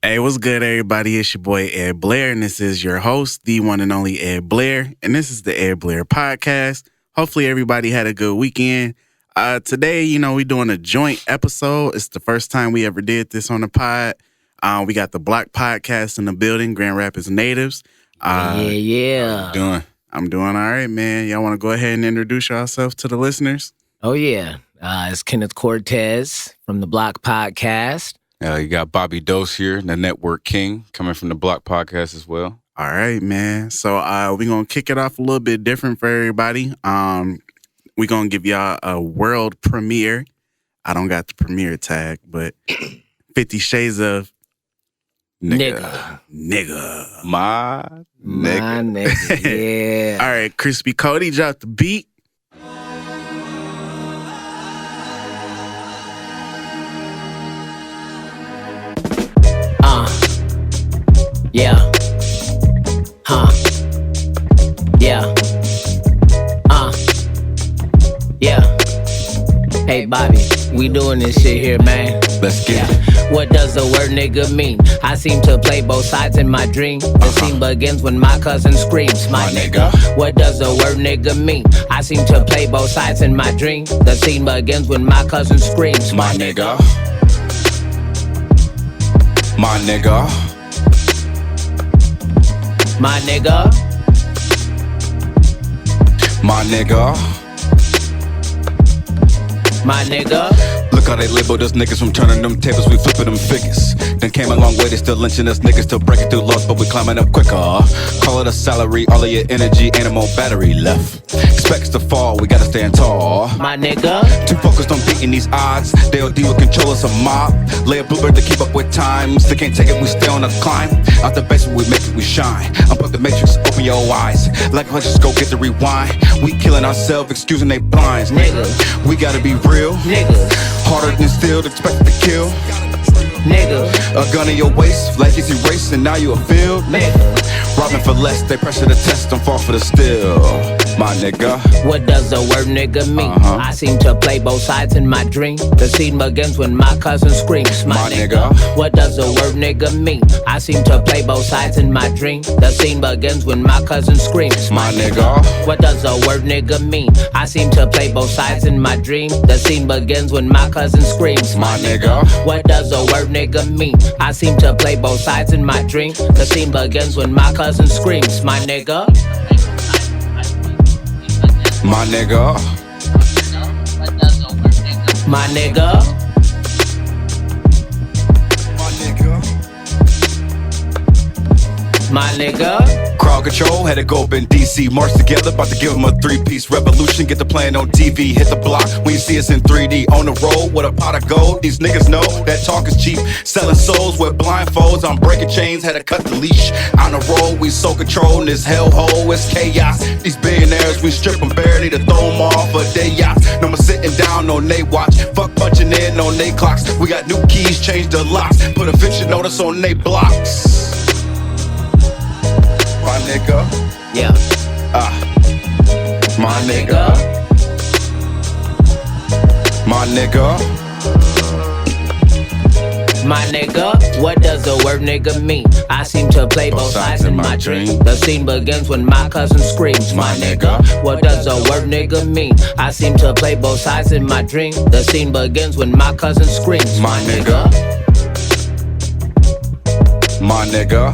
Hey, what's good, everybody? It's your boy, Ed Blair, and this is your host, the one and only Ed Blair, and this is the Ed Blair Podcast. Hopefully, everybody had a good weekend. Today, we're doing a joint episode. It's the first time we ever did this on the pod. We got the Block Podcast in the building, Grand Rapids natives. Yeah. I'm doing all right, man. Y'all want to go ahead and introduce yourself to the listeners? Oh, yeah. It's Kenneth Cortez from the Block Podcast. You got Bobby Dose here, the Network King, coming from the Block Podcast as well. All right, man. So we're going to kick it off a little bit different for everybody. We're going to give y'all a world premiere. I don't got the premiere tag, but 50 Shades of Nigga. My nigga. Yeah. All right, Crispy Cody dropped the beat. Yeah. Yeah. Yeah. Hey, Bobby, we doing this shit here, man. Let's get it. What does the word nigga mean? I seem to play both sides in my dream. The scene begins when my cousin screams, my nigga. What does the word nigga mean? I seem to play both sides in my dream. The scene begins when my cousin screams, My nigga. My nigga. my nigga. My nigga. My nigga. Look how they labeled us niggas from turning them tables, we flipping them figures. Then came a long way, they still lynching us niggas, still breaking through laws, but we climbing up quicker. Call it a salary, all of your energy, animal battery left. Expects to fall, we gotta stand tall. My nigga. Too focused on beating these odds, they'll deal with control us a mob. Lay a bluebird to keep up with times, they can't take it, we stay on the climb. Out the basement, we make it, we shine. Unplug the matrix, open your eyes. Like a just go get the rewind. We killing ourselves, excusing they blinds. Nigga. We gotta be real. Nigga. Harder than steel, expected to kill. Nigga. A gun in your waist, like it's erased and now you a field. Nigga. Robbing for less, they pressure the test, don't fall for the steal. My nigga. What does the word nigga mean? I seem to play both sides in my dream. The scene begins when my cousin screams, my nigga. What does the word nigga mean? I seem to play both sides in my dream. The scene begins when my cousin screams, My nigga. What does the word nigga mean? I seem to play both sides in my dream. The scene begins when my cousin screams, My nigga. What does the word nigga mean? I seem to play both sides in my dream. The scene begins when my cousin screams, my nigga. My nigga. My nigga. My nigga. My nigga. Crowd control, had to go up in DC. March together, about to give them a three-piece revolution. Get the plan on TV, hit the block when you see us in 3D. On the road with a pot of gold. These niggas know that talk is cheap. Selling souls with blindfolds. I'm breaking chains, had to cut the leash. On the road, we so controlling this hellhole. It's chaos. These billionaires, we strip them bare. Need to throw them off for day yachts. No more sitting down on they watch. Fuck punching in on they clocks. We got new keys, change the locks. Put a eviction notice on they blocks. My nigga. Yeah. My nigga. My nigga. My nigga, what does the word nigga mean? I seem to play both sides in my dream. The scene begins when my cousin screams, my nigga. What does the word nigga mean? I seem to play both sides in my dream. The scene begins when my cousin screams, My nigga. My nigga.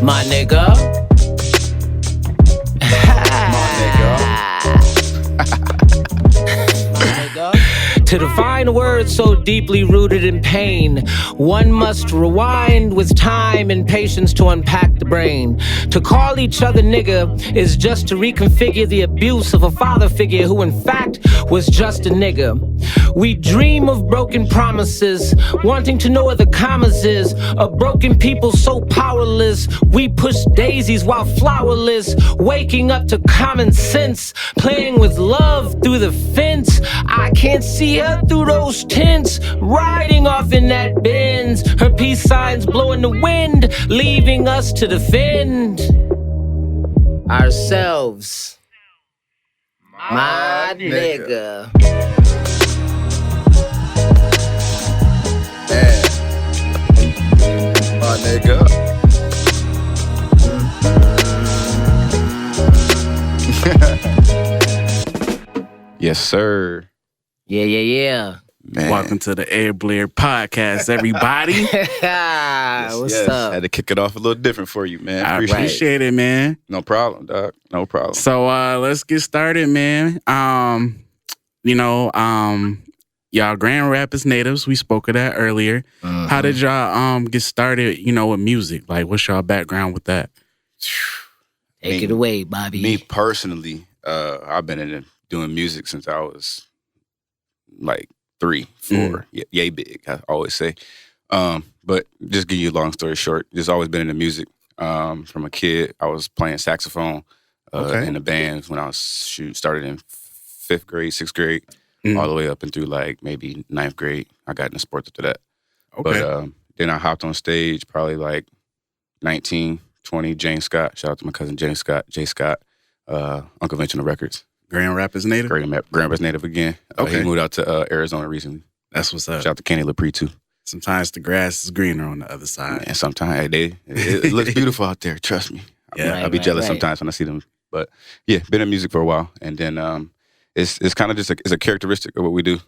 My nigga. My nigga. To define words so deeply rooted in pain, one must rewind with time and patience to unpack the brain. To call each other nigga is just to reconfigure the abuse of a father figure who in fact was just a nigga. We dream of broken promises, wanting to know where the commas is. A broken people so powerless, we push daisies while flowerless. Waking up to common sense, playing with love through the fence. I can't see her through those tents, riding off in that Benz. Her peace signs blowing the wind, leaving us to defend ourselves. My nigga. Yeah. Yes, sir. Yeah. Man. Welcome to the Air Blair podcast, everybody. What's up? Had to kick it off a little different for you, man. I appreciate it, man. No problem, dog. No problem. So let's get started, man. Y'all Grand Rapids natives. We spoke of that earlier. Mm-hmm. How did y'all get started, with music? Like, what's y'all background with that? Take it away, Bobby. Me personally, I've been doing music since I was like 3, 4. Yay big, I always say. But just give you a long story short, just always been into music. From a kid, I was playing saxophone in the bands when I was started in 5th grade, 6th grade, all the way up and through like maybe 9th grade. I got into sports after that. Okay. But then I hopped on stage probably like 19, 20, Jane Scott. Shout out to my cousin Jay Scott, Unconventional Records. Grand Rapids native? Grand Rapids native again. Okay. He moved out to Arizona recently. That's what's up. Shout out to Kenny LaPree too. Sometimes the grass is greener on the other side. Man, sometimes it looks beautiful out there. Trust me. I'll be jealous sometimes when I see them. But yeah, been in music for a while, and then it's kind of just it's a characteristic of what we do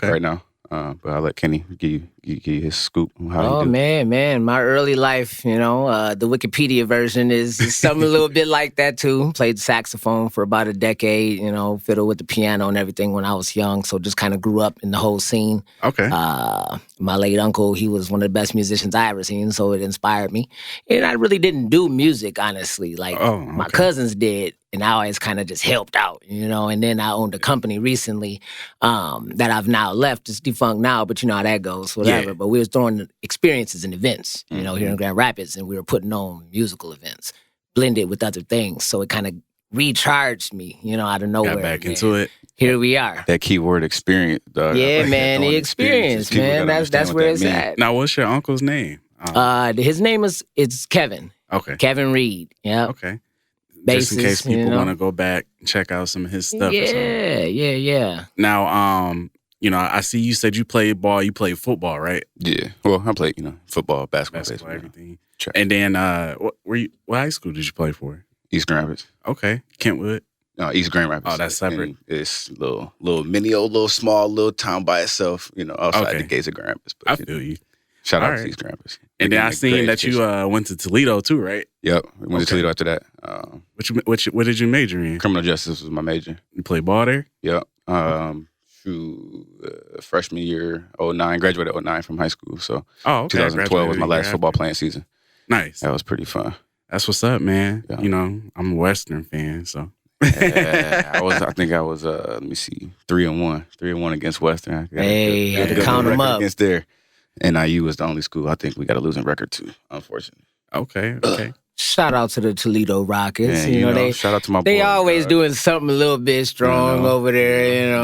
right now. But I'll let Kenny give you his scoop on how you do. Man, my early life, the Wikipedia version is something a little bit like that too. Played saxophone for about a decade, fiddle with the piano and everything when I was young. So just kind of grew up in the whole scene. Okay. My late uncle, he was one of the best musicians I ever seen, so it inspired me. And I really didn't do music, honestly. Like my cousins did. And I always kind of just helped out, And then I owned a company recently that I've now left. It's defunct now, but you know how that goes, whatever. Yeah. But we was throwing experiences and events, here in Grand Rapids, and we were putting on musical events, blended with other things. So it kind of recharged me, out of nowhere. Got back into it. Here we are. That keyword experience, dog. Yeah, man, the experience, man. That's where it's at. Now, what's your uncle's name? His name is Kevin. Okay. Kevin Reed. Yeah. Okay. Basis, just in case people want to go back and check out some of his stuff. Yeah. Now, I see you said you played ball. You played football, right? Yeah. Well, I played, football, basketball, baseball, everything. And then, what high school did you play for? East Grand Rapids. Okay. Kentwood. No, East Grand Rapids. Oh, that's separate. And it's little small little town by itself. Outside the gates of Grand Rapids. But, I feel you. Shout out to East Grand Rapids. And then I seen that you went to Toledo too, right? Yep, we went to Toledo after that. What did you major in? Criminal justice was my major. You played ball there? Yep. Freshman year, 2009, graduated 2009 from high school. So 2012 was my last football playing season. Nice. That was pretty fun. That's what's up, man. Yeah. I'm a Western fan, so. I think I was 3-1 against Western. Hey, had to count them up. Against there. NIU was the only school I think we got a losing record to, unfortunately. Okay. Shout out to the Toledo Rockets. Yeah, shout out to my boys. They always doing something a little bit strong over there,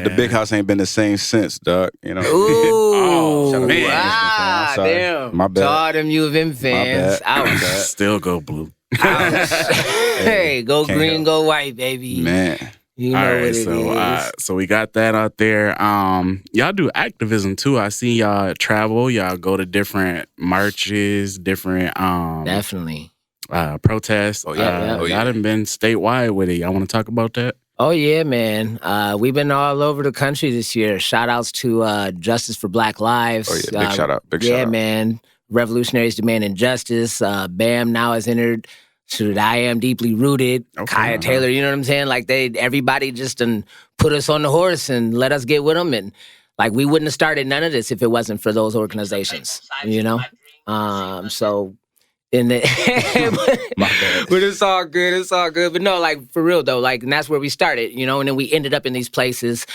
The big house ain't been the same since, dog. Ooh, man. Damn. My bad. To all them U of M fans. Ouch. Still go blue. Ouch. Hey, go green, go white, baby. Man. You know all right, what it is. So we got that out there. Y'all do activism too. I see y'all travel. Y'all go to different marches, different Definitely. protests. Y'all done been statewide with it. Y'all want to talk about that? Oh yeah, man. We've been all over the country this year. Shout outs to Justice for Black Lives. Oh yeah, big shout out. Yeah, man. Revolutionaries demanding justice. BAM now has entered. Shoot, I Am Deeply Rooted, Kaya Taylor, you know what I'm saying? Like everybody just done put us on the horse and let us get with them. And like we wouldn't have started none of this if it wasn't for those organizations, So in the but it's all good. But no, like for real though, like and that's where we started, and then we ended up in these places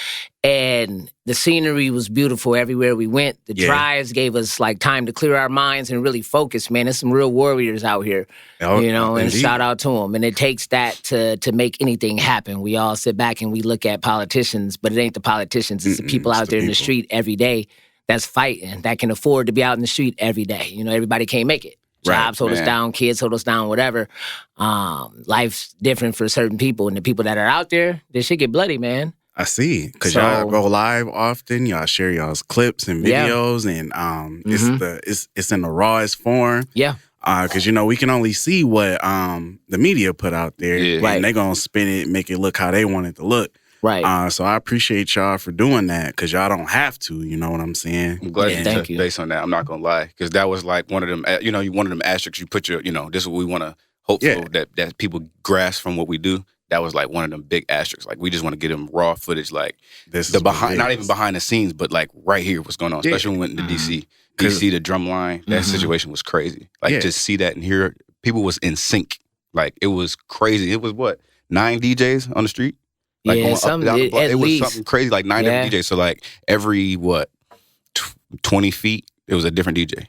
and the scenery was beautiful everywhere we went. The drives gave us like time to clear our minds and really focus, man. There's some real warriors out here, and shout out to them. And it takes that to make anything happen. We all sit back and we look at politicians, but it ain't the politicians. It's the people out there in the street every day that's fighting, that can afford to be out in the street every day. Everybody can't make it. Jobs hold us down, kids hold us down, whatever. Life's different for certain people. And the people that are out there, this shit get bloody, man. I see. Because y'all go live often. Y'all share y'all's clips and videos. And it's in the rawest form. Yeah. Because, we can only see what the media put out there. Yeah. And they're going to spin it, make it look how they want it to look. Right. So I appreciate y'all for doing that because y'all don't have to. You know what I'm saying? I'm glad Yeah, you thank touched you. base on that. I'm not gonna lie, because that was like one of them. One of them asterisks you put your. This is what we want to hope for that people grasp from what we do. That was like one of them big asterisks. Like we just want to get them raw footage, like This the is behind, not ridiculous. even behind the scenes, but like right here, what's going on. Especially when we went into DC. DC, the drum line, that situation was crazy. Like just see that and hear people was in sync. Like it was crazy. It was what 9 DJs on the street. Like Yeah, going up and down the block. at It was least. something crazy. Like 9 different DJs. So like every 20 feet, it was a different DJ,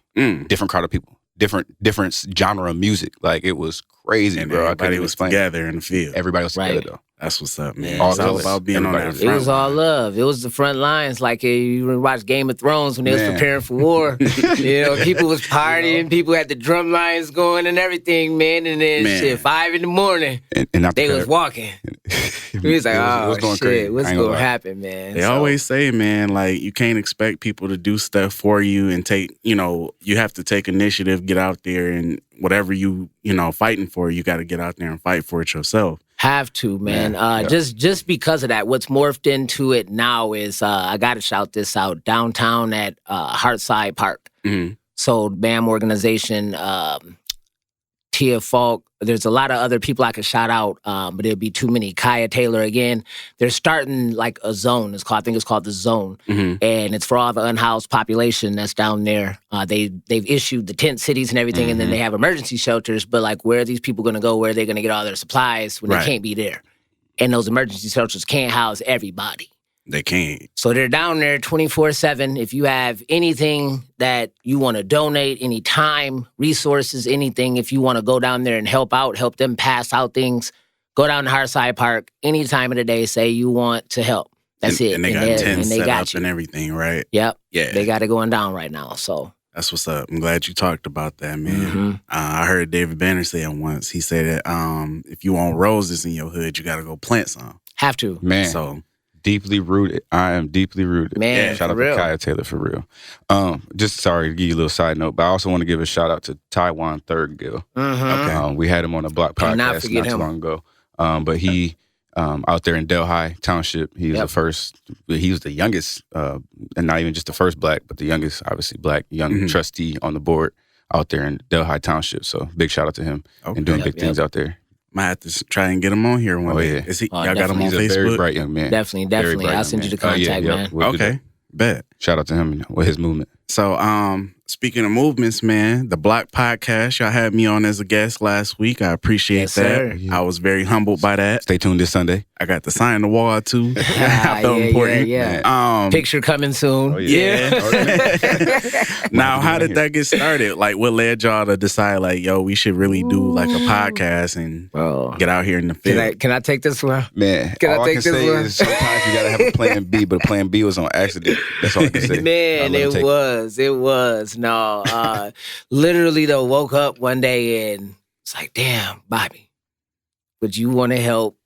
different crowd of people, different genre of music. Like it was crazy, And bro. everybody was together in the field. Everybody was together though. That's what's up, man. Yeah. It's all about being on that Everybody front. It was all line. love. It was the front lines. Like you watch Game of Thrones when they was preparing for war. People was partying. People had the drum lines going and everything, man. And then shit, 5 a.m, and they was walking. We was like, what's going crazy? What's I ain't going gonna to lie. happen, man? They always say, man, like you can't expect people to do stuff for you and take, you have to take initiative, get out there, and whatever you fighting for, you got to get out there and fight for it yourself. Have to, man. Just because of that, what's morphed into it now is I got to shout this out downtown at Hartside Park. Mm-hmm. So BAM organization, Tia Falk. There's a lot of other people I could shout out, but it'd be too many. Kaya Taylor again. They're starting like a zone. I think it's called the Zone, and it's for all the unhoused population that's down there. They've issued the tent cities and everything, and then they have emergency shelters. But like, where are these people going to go? Where are they going to get all their supplies when they can't be there? And those emergency shelters can't house everybody. They can't. So they're down there 24/7. If you have anything that you want to donate, any time, resources, anything, if you want to go down there and help out, help them pass out things, go down to Hartside Park any time of the day, say you want to help. That's it. And they got tents set up and everything, right? Yep. Yeah. They got it going down right now, so. That's what's up. I'm glad you talked about that, man. I heard David Banner say it once. He said that if you want roses in your hood, you got to go plant some. Have to. Man. So deeply rooted. I am deeply rooted. Man, shout out for real. to Kaya Taylor for real. Just sorry to give you a little side note, but I also want to give a shout out to Taiwan Thurgood. Mm-hmm. We had him on the Block podcast not forget too him. long ago. But he out there in Delhi Township, he was the first. He was the youngest, and not even just the first black, but the youngest, obviously black young trustee on the board out there in Delhi Township. So big shout out to him and doing big things out there. Might have to try and get him on here one day. Is he? Y'all got him on He's Facebook? a very bright young man. Definitely. I'll send you the contact, man. We'll do that. Okay, bet. Shout out to him with his movement. So, speaking of movements, man, the Block podcast, y'all had me on as a guest last week. I appreciate that. Sir. I was very humbled by that. Stay tuned this Sunday. I got to sign the wall too. I felt important. Yeah. Picture coming soon. Oh, yeah. Now, how did that get started? Like, what led y'all to decide, like, yo, we should really do like a podcast and get out here in the field? Can I take this one? Man, Can all I I take can this say one? is sometimes you gotta have a plan B, but a plan B was on accident. That's all I can say. Man, it was. No, literally though, woke up one day and it's like, damn, Bobby, would you want to help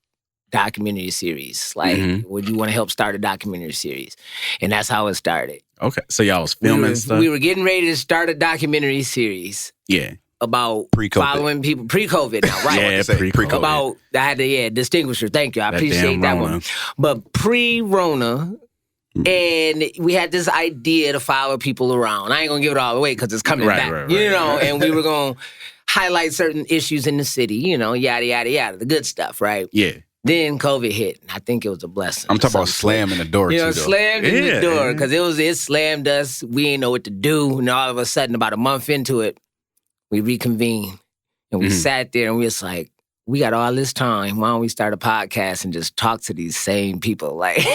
documentary series? Like, would you want to help start a documentary series? And that's how it started. Okay, so y'all was filming stuff? We were getting ready to start a documentary series. Yeah. About Pre-COVID. following people pre-COVID now, right? Yeah, pre-COVID. About I had to distinguisher. Thank you. I appreciate that one. But pre-Rona, and we had this idea to follow people around. I ain't gonna give it all away because it's coming back. And we were gonna highlight certain issues in the city, yada yada yada, the good stuff, right? Yeah. Then COVID hit. I think it was a blessing. I'm talking about slamming the door, too, though. Slammed in the door because it slammed us. We ain't know what to do, and all of a sudden, about a month into it, we reconvened and we sat there and we was like, we got all this time. Why don't we start a podcast and just talk to these same people? Like, let's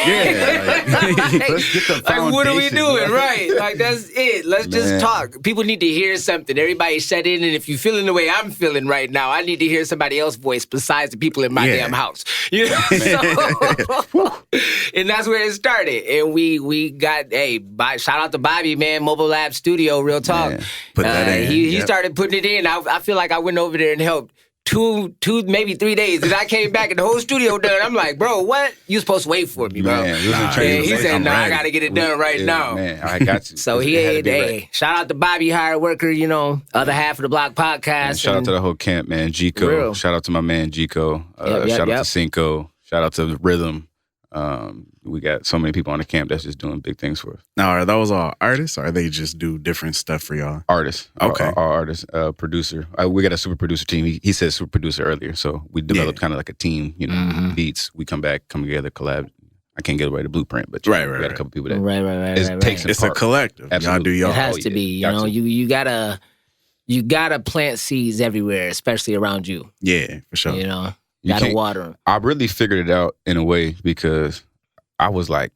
get the foundation. What are we doing? Right. Like, that's it. Let's just talk. People need to hear something. Everybody shut in, and if you're feeling the way I'm feeling right now, I need to hear somebody else's voice besides the people in my damn house. So, and that's where it started. And we got, shout out to Bobby, man, Mobile Lab Studio, real talk. Man, put that in. He started putting it in. I feel like I went over there and helped. Two, maybe 3 days. And I came back and the whole studio done. I'm like, bro, what? You supposed to wait for me, bro. Man, he said, no, I got to get it done right now. Man, I got you. So shout out to Bobby, hard worker, other half of the Block podcast. Man, shout out to the whole camp, man. Gico. Shout out to my man, Gico. Shout out to Cinco. Shout out to Rhythm. We got so many people on the camp that's just doing big things for us. Now, are those all artists, or they just do different stuff for y'all? Artists. Okay. All artists. Producer. We got a super producer team. He said super producer earlier, so we developed kind of like a team, beats. We come together, collab. I can't give away the blueprint, but we got a couple people that takes It's a collective. Absolutely. Y'all do y'all. It has to be. You gotta plant seeds everywhere, especially around you. Yeah, for sure. You gotta water them. I really figured it out in a way because I was like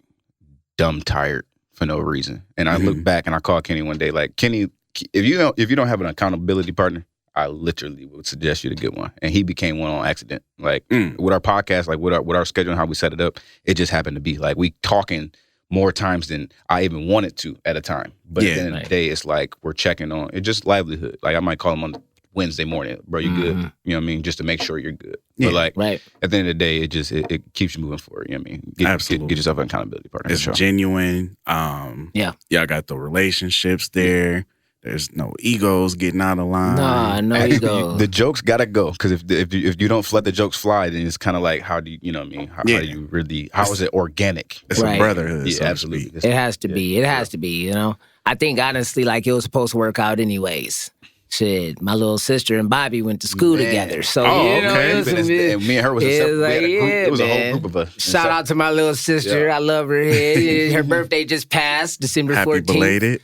dumb tired for no reason, and I look back and I called Kenny one day, like, Kenny, if you don't have an accountability partner, I literally would suggest you to get one. And he became one on accident. Like with our podcast, like with our schedule and how we set it up, it just happened to be like we talking more times than I even wanted to at a time. But at the end of the day, it's like we're checking on it, just livelihood. Like I might call him on Wednesday morning, bro, you good? You know what I mean? Just to make sure you're good. Yeah, but like at the end of the day, it keeps you moving forward. You know what I mean? Absolutely. Get yourself an accountability partner. It's genuine. Y'all got the relationships there. There's no egos getting out of line. Nah, no egos. The jokes gotta go, because if you don't let the jokes fly, then it's kind of like, how do you know what I mean? How do you really? How is it organic? It's a brotherhood. Yeah, absolutely. It has to be. It has to be. I think honestly, like it was supposed to work out anyways. Shit, my little sister and Bobby went to school together. So, okay. Me and her was a separate group. It was a whole group of us. Shout out to my little sister. I love her. Her birthday just passed, December 14th. Happy belated.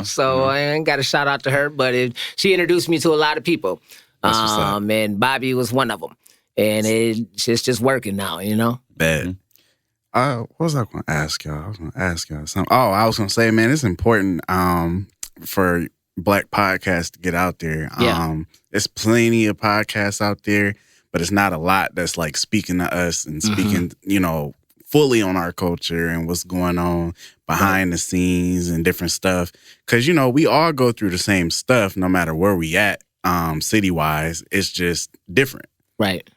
So I ain't got a shout out to her, but she introduced me to a lot of people. And Bobby was one of them. And it's just working now, Bad. What was I going to ask y'all? I was going to ask y'all something. Oh, I was going to say, man, it's important for Black podcasts to get out there. There's plenty of podcasts out there, but it's not a lot that's like speaking to us and speaking, fully on our culture and what's going on behind the scenes and different stuff. Because, we all go through the same stuff no matter where we at, city-wise. It's just different. Right.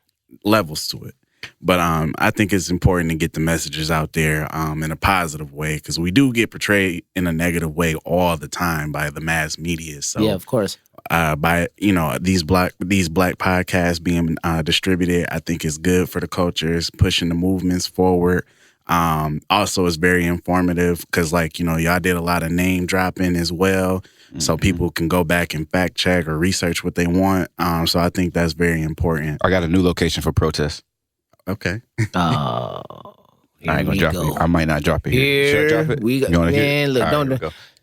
Levels to it. But I think it's important to get the messages out there in a positive way, because we do get portrayed in a negative way all the time by the mass media. So yeah, of course. By these black podcasts being distributed, I think it's good for the culture. It's pushing the movements forward. Also, it's very informative because, y'all did a lot of name dropping as well, so people can go back and fact check or research what they want. So I think that's very important. I got a new location for protest. Okay. Oh, I ain't gonna drop it. I might not drop it here. Should I drop it? Look,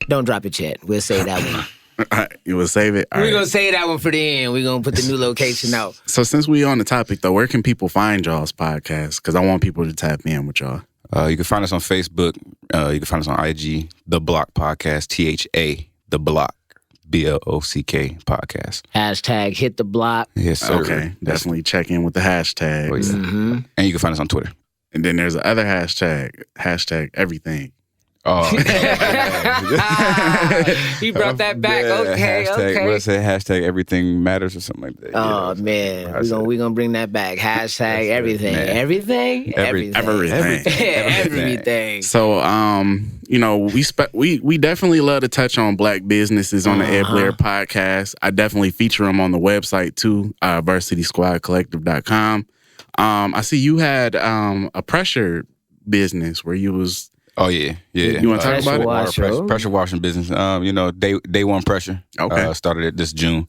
don't drop it yet. We'll save that one. All right, you will save it? We're going to save that one for the end. We're going to put the new location out. So since we on the topic, though, where can people find y'all's podcast? Because I want people to tap in with y'all. You can find us on Facebook. You can find us on IG, The Block Podcast, THA, The Block, BLOCK Podcast. Hashtag hit the block. Yes, sir. Okay, definitely check in with the hashtags. Oh, yeah. And you can find us on Twitter. And then there's the other hashtag everything. Oh, he brought that back. Okay, okay. Let's say hashtag everything matters or something like that. Oh man, we're gonna bring that back. Hashtag everything, everything. So we definitely love to touch on Black businesses on the Ed Blair podcast. I definitely feature them on the website too, VarsitySquadCollective.com. I see you had a pressure business where you was. Oh yeah. You want to talk about it? Pressure washing business. Day one pressure. Okay. Started it this June.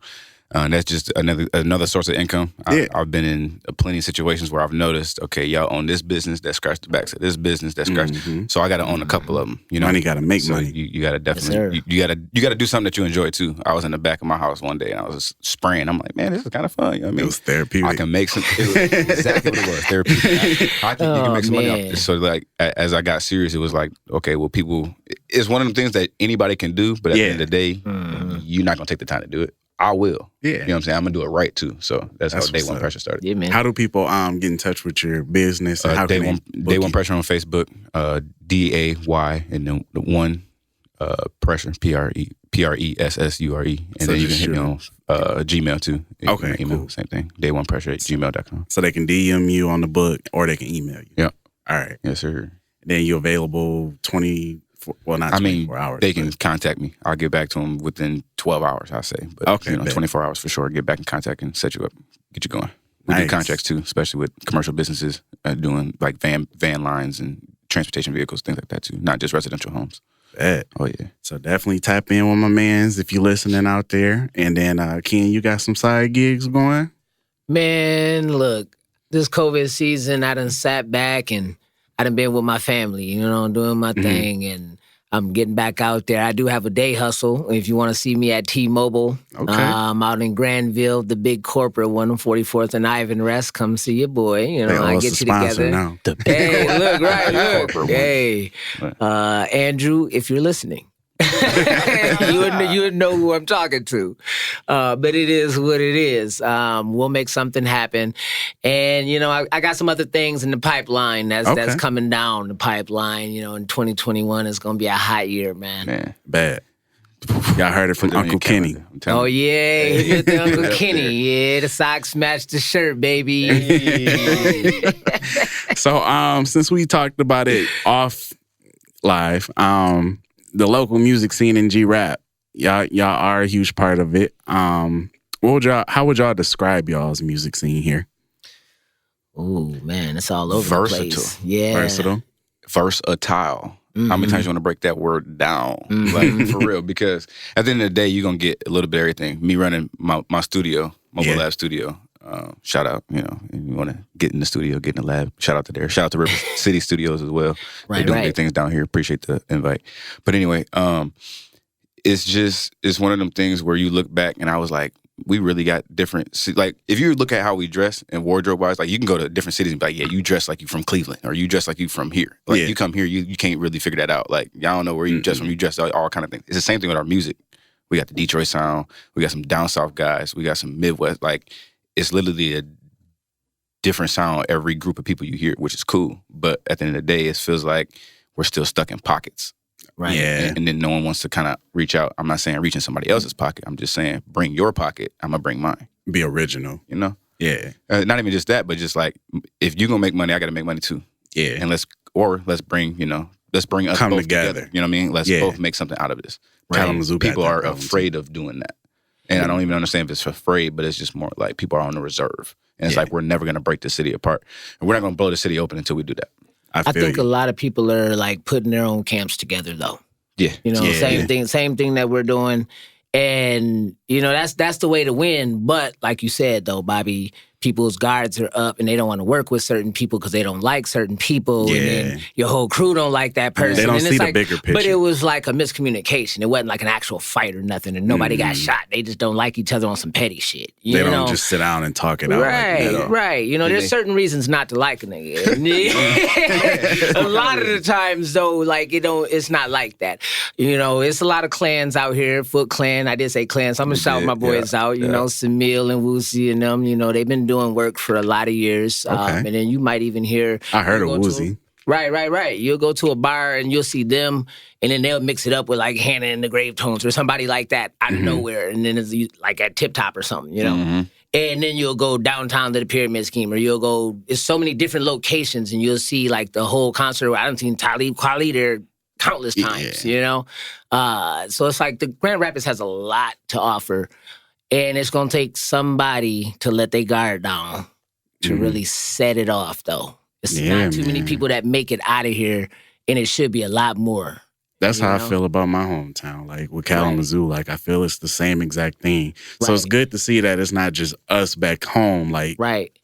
That's just another source of income. I've been in plenty of situations where I've noticed, okay, y'all own this business that scratched the backs of this business that scratched. So I got to own a couple of them. Money got to make money. You got to definitely you got to do something that you enjoy too. I was in the back of my house one day and I was just spraying. I'm like, man, this is kind of fun. You know what I mean? It was therapeutic. I can make some. It was exactly what it was. Therapeutic. I think you can make some money off this. So like, as I got serious, it was like, okay, well, people. It's one of the things that anybody can do, but at the end of the day, you're not gonna take the time to do it. I will. Yeah. You know what I'm saying? I'm going to do it right, too. So that's how Day One Pressure started. Yeah, man. How do people get in touch with your business? And how Day One Pressure on Facebook, DAY, and then the one Pressure, PRESSURE. And so then you can hit me on Gmail, too. Okay, email, cool. Same thing. Day1pressure@gmail.com. So they can DM you on the book or they can email you. Yeah. All right. Yes, sir. Then you're available 24 hours. They can contact me. I'll get back to them within 12 hours, I say. But, 24 hours for sure. Get back in contact and set you up. Get you going. We do contracts too, especially with commercial businesses doing like van lines and transportation vehicles, things like that too. Not just residential homes. Bet. Oh yeah. So definitely tap in with my mans if you listening out there. And then Ken, you got some side gigs going? Man, look, this COVID season, I done sat back and I done been with my family, doing my thing, and I'm getting back out there. I do have a day hustle. If you want to see me at T-Mobile, I'm out in Granville, the big corporate one, 44th and Ivan Rest. Come see your boy. I get you together. Now. Hey, look. Hey, Andrew, if you're listening. you would know who I'm talking to. But it is what it is. We'll make something happen. And, I got some other things in the pipeline that's coming down the pipeline. In 2021 is going to be a hot year, man. Bad. Y'all heard it from Uncle Kenny. Oh, yeah. Hit with the Uncle Kenny. Yeah, the socks match the shirt, baby. So, since we talked about it off live, the local music scene in G-Rap, y'all are a huge part of it. How would y'all describe y'all's music scene here? Oh man, it's all over the place. Yeah, versatile. How many times you want to break that word down? Like for real? Because at the end of the day, you're gonna get a little bit of everything. Me running my studio, Mobile Lab Studio. Shout out, and you want to get in the studio, get in the lab. Shout out to there. Shout out to River City Studios as well. They're doing big things down here. Appreciate the invite. But anyway, it's one of them things where you look back and I was like, we really got different. Like if you look at how we dress and wardrobe wise, like you can go to different cities and be like, yeah, you dress like you from Cleveland or you dress like you from here. Like you come here, you can't really figure that out. Like y'all don't know where you dress from. You dress all kind of things. It's the same thing with our music. We got the Detroit sound. We got some down south guys. We got some Midwest. Like it's literally a different sound every group of people you hear, which is cool. But at the end of the day, it feels like we're still stuck in pockets. Right. Yeah. And then no one wants to kind of reach out. I'm not saying reach in somebody else's pocket. I'm just saying bring your pocket. I'm going to bring mine. Be original. Yeah. Not even just that, but just like if you're going to make money, I got to make money too. Yeah. And let's bring us come both together. You know what I mean? Let's both make something out of this. Right. People are afraid of doing that. And I don't even understand if it's afraid, but it's just more like people are on the reserve. And it's like we're never going to break the city apart. And we're not going to blow the city open until we do that. I think a lot of people are like putting their own camps together though. Yeah. Same thing that we're doing. And, that's the way to win. But like you said though, Bobby, people's guards are up and they don't want to work with certain people because they don't like certain people. Yeah. And then your whole crew don't like that person. They don't and see it's the like, bigger picture. But it was like a miscommunication. It wasn't like an actual fight or nothing. And nobody got shot. They just don't like each other on some petty shit. They don't just sit down and talk it out. Right. There's certain reasons not to like a nigga. A lot of the times though, like it's not like that. It's a lot of clans out here. Foot Clan. I did say clans. So I'm gonna shout my boys out. Samil and Woozy and them. They've been doing work for a lot of years. And then you might even hear. I heard of Woozy. Right. You'll go to a bar and you'll see them, and then they'll mix it up with like Hannah and the Grave Tones or somebody like that out of nowhere, and then it's like at Tip Top or something, And then you'll go downtown to the Pyramid Scheme, or you'll go. It's so many different locations, and you'll see like the whole concert. I done seen Talib Kweli there countless times, So it's like the Grand Rapids has a lot to offer, and it's gonna take somebody to let their guard down to really set it off, though. It's not too many people that make it out of here, and it should be a lot more. That's how I feel about my hometown. Like with Kalamazoo, like I feel it's the same exact thing. So it's good to see that it's not just us back home, like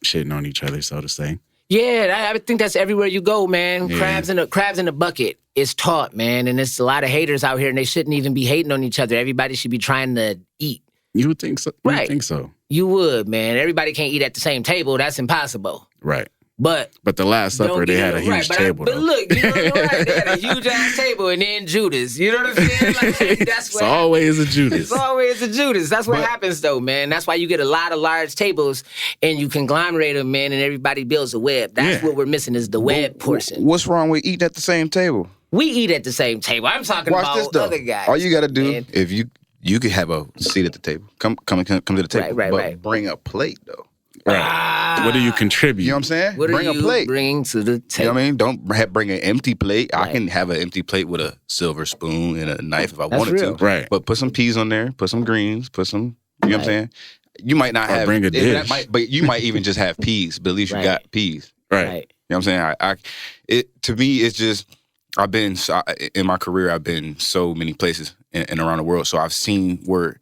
shitting on each other, so to say. Yeah, I think that's everywhere you go, man. Yeah. Crabs in a bucket is taught, man, and there's a lot of haters out here, and they shouldn't even be hating on each other. Everybody should be trying to eat. You would think so? Right. You would think so? You would, man. Everybody can't eat at the same table. That's impossible. Right. But the Last Supper, they had a huge table. But look, they had a huge ass table, and then Judas. You know what I'm saying? Like, that's what it's always a Judas. It's always a Judas. That's what happens, though, man. That's why you get a lot of large tables, and you conglomerate them, man, and everybody builds a web. That's what we're missing is the web portion. What's wrong with eating at the same table? We eat at the same table. I'm talking about other guys. All you got to do, man. If you could have a seat at the table. Come to the table. Right. Bring a plate, though. Right. What do you contribute? You know what I'm saying? What bring are you a plate. Bring to the table? You know what I mean? Don't bring an empty plate. Right. I can have an empty plate with a silver spoon and a knife if I wanted to. Right. But put some peas on there. Put some greens. Put some. You know what I'm saying? You might not have bring a dish. but you might even just have peas. But at least you got peas. Right. You know what I'm saying? To me, it's just in my career. I've been so many places and around the world. So I've seen where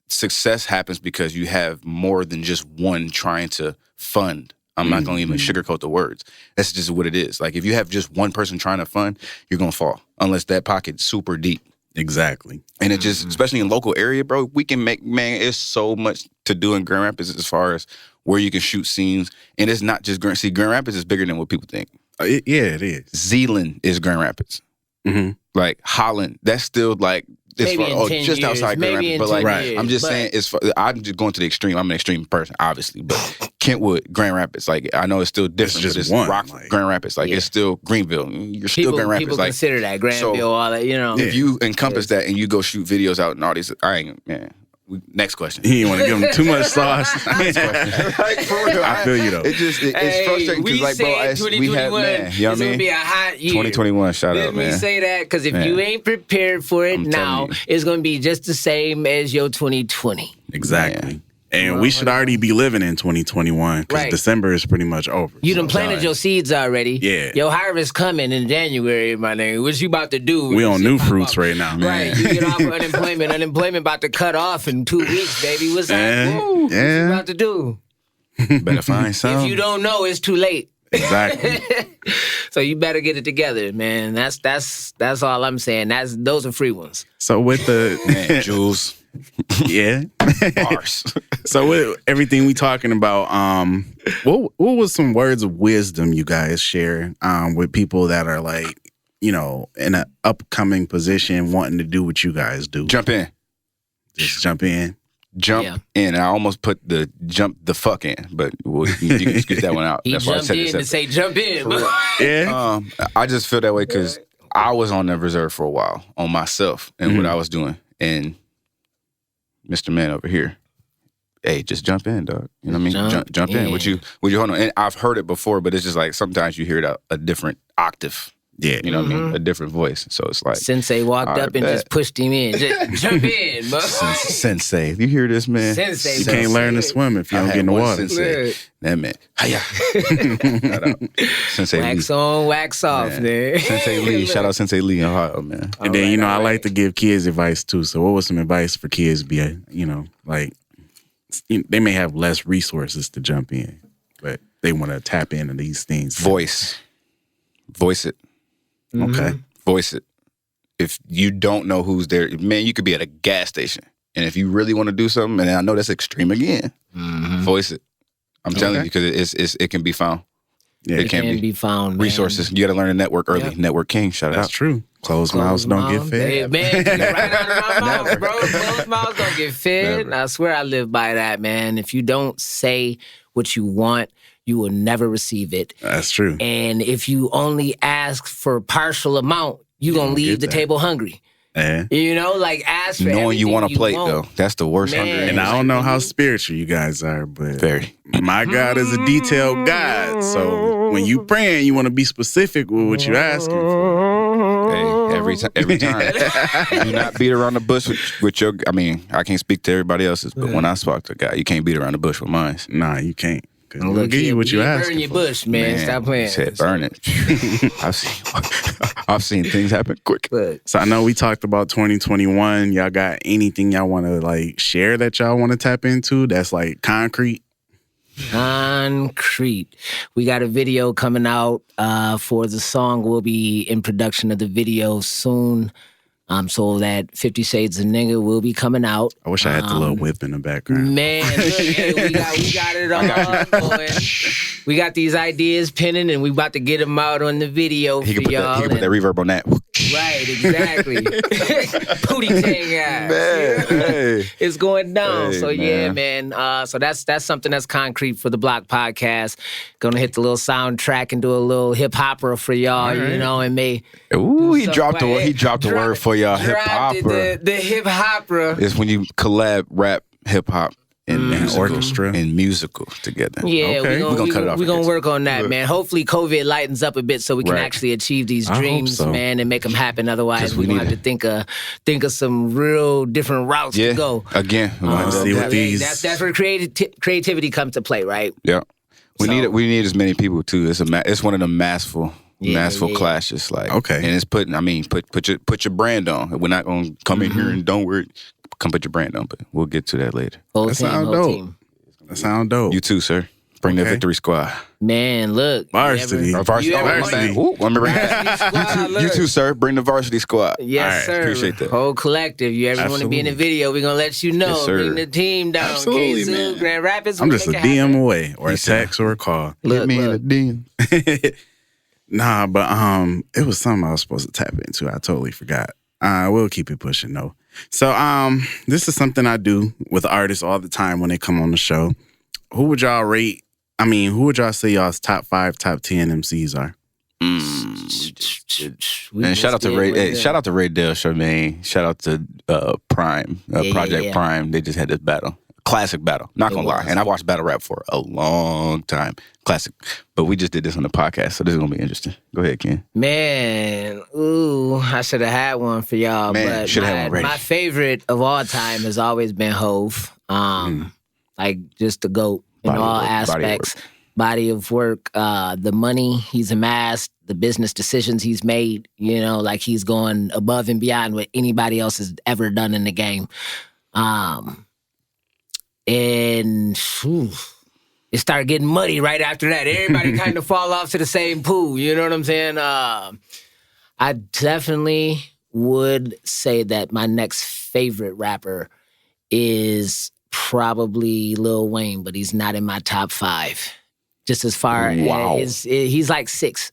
success happens because you have more than just one trying to fund. I'm not going to even sugarcoat the words. That's just what it is. Like if you have just one person trying to fund, you're going to fall unless that pocket's super deep. Exactly. And it just, especially in local area, bro, we can make, man, it's so much to do in Grand Rapids as far as where you can shoot scenes. And it's not just Grand Rapids is bigger than what people think. Yeah, it is. Zeeland is Grand Rapids. Mm-hmm. Like Holland, that's still like, maybe in 10 just years, outside Grand Rapids. But like, years, I'm just saying, I'm just going to the extreme. I'm an extreme person, obviously. But Kentwood, Grand Rapids, like I know it's still different. It's just but one. Rockford, like, Grand Rapids, like it's still Greenville. You're still Grand Rapids. People like consider that Granville, all that, you know. If you encompass that and you go shoot videos out and all these, next question. You didn't want to give them too much sauce. Like, for real, I feel you though. It's frustrating because like, bro, we have, man, you know what I mean? Be a hot year. 2021, shout out, man. Let me say that because if you ain't prepared for it now, it's going to be just the same as your 2020. Exactly. Man. And we should already be living in 2021 because December is pretty much over. You done planted your seeds already. Yeah. Your harvest coming in January, my nigga. What you about to do? We on new fruits right now. Right. You get off of unemployment. Unemployment about to cut off in 2 weeks, baby. What's that? What you about to do? Better find some. If you don't know, it's too late. Exactly. So you better get it together, man. That's all I'm saying. Those are free ones. So with the Jules. Yeah. Bars. So with everything we talking about, what was some words of wisdom you guys share with people that are like, you know, in an upcoming position wanting to do what you guys do? Jump in. Just jump in. Jump in. I almost put the jump the fuck in, but you can just get that one out. He That's why I jumped said in this to say jump in. Yeah. I just feel that way because I was on the reserve for a while on myself and what I was doing. And Mr. Man over here, hey, just jump in, dog. You know what I mean? Jump in. Would you hold on? And I've heard it before, but it's just like sometimes you hear it a different octave. Yeah. You know what I mean? A different voice. So it's like Sensei walked up and just pushed him in. Just jump in, bro. Sensei. You hear this, man? Sensei. You can't learn to swim if you don't get in the water. Sensei. That man. Hiya. Shout out. Sensei wax Lee. on, wax off, man. Sensei Lee. Shout out Sensei Lee in Ohio, man. And then, I like to give kids advice too. So what was some advice for kids like they may have less resources to jump in, but they want to tap into these things. Voice it. Okay. Voice it. If you don't know who's there, man, you could be at a gas station. And if you really want to do something, and I know that's extreme again, voice it. I'm telling you, because it can be found. Yeah, it can be found. Resources. Man. You got to learn to network early. Yep. Network king. Shout out. That's true. Closed mouths don't get fed. Hey, man, right out of my mouth, bro. Closed mouths don't get fed. I swear I live by that, man. If you don't say what you want, you will never receive it. That's true. And if you only ask for partial amount, you're going to leave the table hungry. Yeah. You know, like ask for knowing you want a plate, though. That's the worst hunger. And I don't know how spiritual you guys are, but very. My God is a detailed God. So when you praying, you want to be specific with what you're asking for. Hey, every time. Do not beat around the bush with your, I mean, I can't speak to everybody else's, but when I talk to God, you can't beat around the bush with mine. Nah, you can't. I'm gonna give you what you asked. Burn your bush, man. Stop playing. Said burn it. I've seen things happen quick. So I know we talked about 2021. Y'all got anything y'all want to like share that y'all want to tap into? That's like concrete. Concrete. We got a video coming out for the song. We'll be in production of the video soon. So that 50 Shades of Nigga will be coming out. I wish I had the little whip in the background. Man, look, hey, we got it all going. We got these ideas pinning, and we about to get them out on the video for y'all. He can put that reverb on that. Right, exactly. Booty tang guys. Man, hey. It's going down. Hey, so yeah, man. So that's something that's concrete for the Block Podcast. Gonna hit the little soundtrack and do a little hip hopera for y'all, you know, and may. Ooh, he dropped the word for y'all. Hip hopera. The hip hopera is when you collab rap hip hop and orchestra and musical together. Yeah, Okay. we're gonna cut it off We're gonna again. work on that, man. Hopefully, COVID lightens up a bit so we can Right. actually achieve these I hope dreams, so. man, and make them happen. Otherwise, 'Cause we're we gonna have need to think of some real different routes Yeah, to go. again, we're gonna see do what that. these- That's where creativity comes to play, right? Yeah, we So- need as many people too. It's one of the masterful Yeah. clashes. Like Okay. and it's put your brand on. We're not gonna come in here and don't worry. Come put your brand on, but we'll get to that later. Whole That team, sound whole dope. team. That sound dope. You too, sir. Bring the Okay. victory squad. Man, look. Varsity. Varsity. You ever- Varsity. Ooh, let me bring Varsity squad, you look. too, sir. Bring the varsity squad. Yes, All right, sir. appreciate that. Whole collective. You ever want to be in a Absolutely. video, we're going to let you know. Yes, sir. Bring the team down. Absolutely, K-Zoo, man. Grand Rapids. I'm we'll just a make it DM happen. away, or a text, or a call. Look, look. DM. Nah, but it was something I was supposed to tap into. I totally forgot. We'll keep it pushing though. So this is something I do with artists all the time when they come on the show. Who would y'all rate? I mean, who would y'all say y'all's top 5, top 10 MCs are? We And shout out just to Ray. did Hey, with shout out to Ray Dale Charmaine. Shout out to Prime, Project yeah. Prime. They just had this battle, classic battle. Not It gonna lie, was. and I watched battle rap for a long time, classic. But we just did this on the podcast, so this is gonna be interesting. Go ahead, Ken. Man, ooh, I should have had one for y'all. Man, but shoulda had one ready. my favorite of all time has always been Hove. Like just the GOAT in Body of all work, body of aspects. Body of work, the money he's amassed, the business decisions he's made, like he's going above and beyond what anybody else has ever done in the game. And whew, it started getting muddy right after that. Everybody kind of fall off to the same pool. You know what I'm saying? I definitely would say that my next favorite rapper is probably Lil Wayne, but he's not in my top 5. Just as far as he's like 6.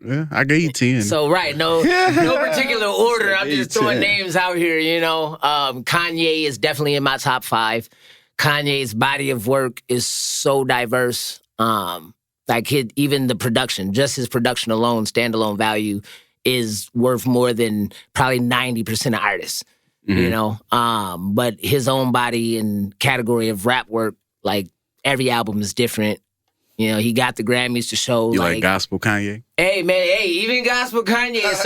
Yeah, I gave you 10. So right, no particular order. I'm just throwing 10. names out here. Kanye is definitely in my top 5. Kanye's body of work is so diverse. Even the production, just his production alone, standalone value, is worth more than probably 90% of artists. But his own body and category of rap work, like every album is different. He got the Grammys to show. You like gospel Kanye? Hey man, even gospel Kanye is